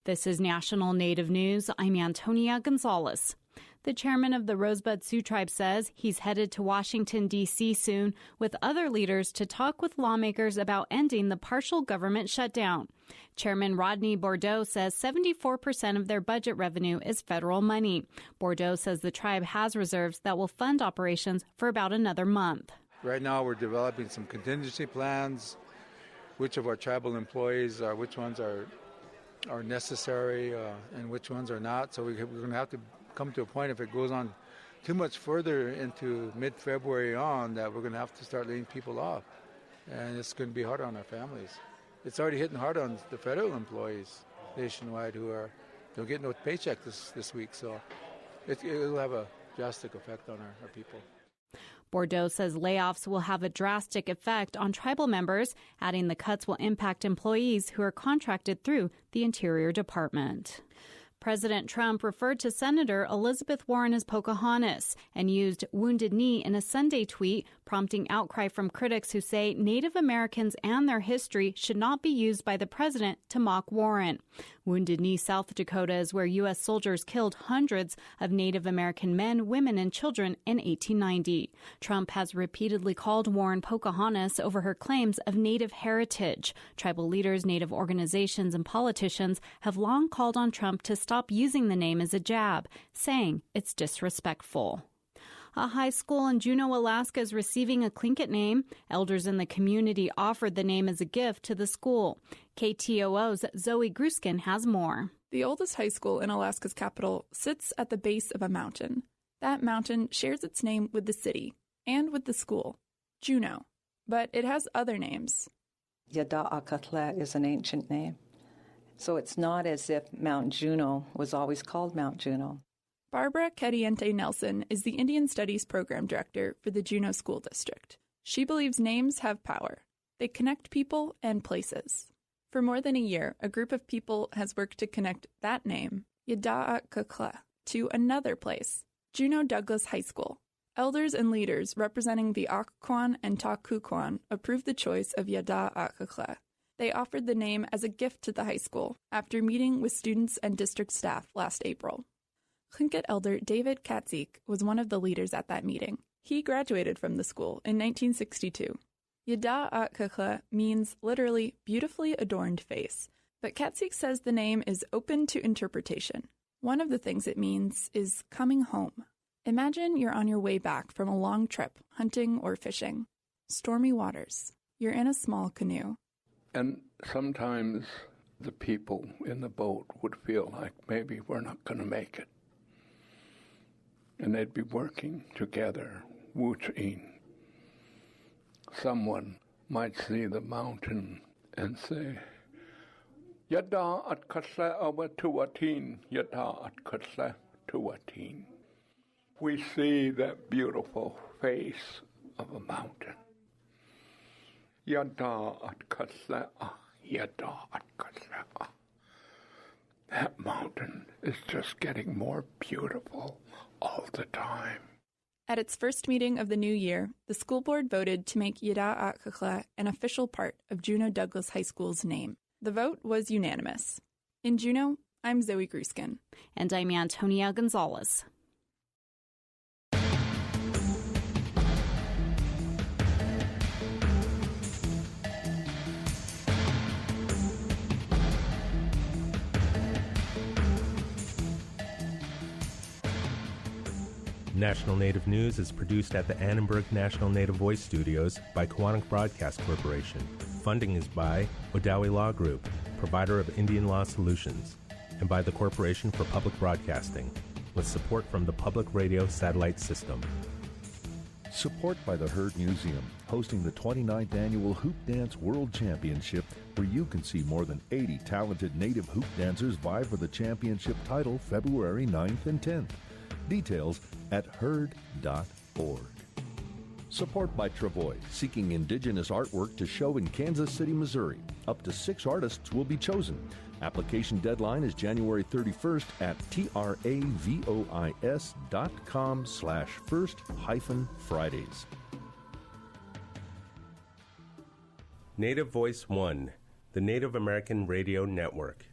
This is National Native News. I'm Antonia Gonzalez. The chairman of the Rosebud Sioux Tribe says he's headed to Washington, D.C. soon with other leaders to talk with lawmakers about ending the partial government shutdown. Chairman Rodney Bordeaux says 74% of their budget revenue is federal money. Bordeaux says the tribe has reserves that will fund operations for about another month. Right now we're developing some contingency plans, which of our tribal employees are, which ones are necessary and which ones are not. So we're going to have to come to a point, if it goes on too much further into mid-February on, that we're going to have to start laying people off. And it's going to be hard on our families. It's already hitting hard on the federal employees nationwide who don't get no paycheck this week. So it'll have a drastic effect on our people. Bordeaux says layoffs will have a drastic effect on tribal members, adding the cuts will impact employees who are contracted through the Interior Department. President Trump referred to Senator Elizabeth Warren as Pocahontas and used Wounded Knee in a Sunday tweet, prompting outcry from critics who say Native Americans and their history should not be used by the president to mock Warren. Wounded Knee, South Dakota is where U.S. soldiers killed hundreds of Native American men, women, and children in 1890. Trump has repeatedly called Warren Pocahontas over her claims of Native heritage. Tribal leaders, Native organizations, and politicians have long called on Trump to stop using the name as a jab, saying it's disrespectful. A high school in Juneau, Alaska is receiving a Tlingit name. Elders in the community offered the name as a gift to the school. KTOO's Zoe Gruskin has more. The oldest high school in Alaska's capital sits at the base of a mountain. That mountain shares its name with the city and with the school, Juneau. But it has other names. Yada'akatle is an ancient name. So it's not as if Mount Juneau was always called Mount Juneau. Barbara Kediente Nelson is the Indian Studies Program Director for the Juneau School District. She believes names have power. They connect people and places. For more than a year, a group of people has worked to connect that name, Yada'akatle, to another place, Juneau Douglas High School. Elders and leaders representing the Occoquan and Takuquan approved the choice of Yada'akatle. They offered the name as a gift to the high school after meeting with students and district staff last April. Tlingit elder David Katzik was one of the leaders at that meeting. He graduated from the school in 1962. Yada'akatle means literally beautifully adorned face, but Katzik says the name is open to interpretation. One of the things it means is coming home. Imagine you're on your way back from a long trip, hunting or fishing. Stormy waters. You're in a small canoe. And sometimes the people in the boat would feel like maybe we're not going to make it. And they'd be working together, wuch'in. Someone might see the mountain and say, Yada at kasle awa tuatin, yada at kasle tuatin. We see that beautiful face of a mountain. Yada at kasle, yada at kasle. That mountain is just getting more beautiful all the time. At its first meeting of the new year, the school board voted to make Yada'akatle an official part of Juneau Douglas High School's name. The vote was unanimous. In Juneau, I'm Zoe Gruskin. And I'm Antonia Gonzalez. National Native News is produced at the Annenberg National Native Voice Studios by Kawanak Broadcast Corporation. Funding is by Odawi Law Group, provider of Indian law solutions, and by the Corporation for Public Broadcasting, with support from the Public Radio Satellite System. Support by the Heard Museum, hosting the 29th Annual Hoop Dance World Championship, where you can see more than 80 talented native hoop dancers vie for the championship title February 9th and 10th. Details at heard.org. Support by Travoy, seeking indigenous artwork to show in Kansas City, Missouri. Up to 6 artists will be chosen. Application deadline is January 31st at travavoice.com/first-Fridays. Native Voice One, the Native American Radio Network.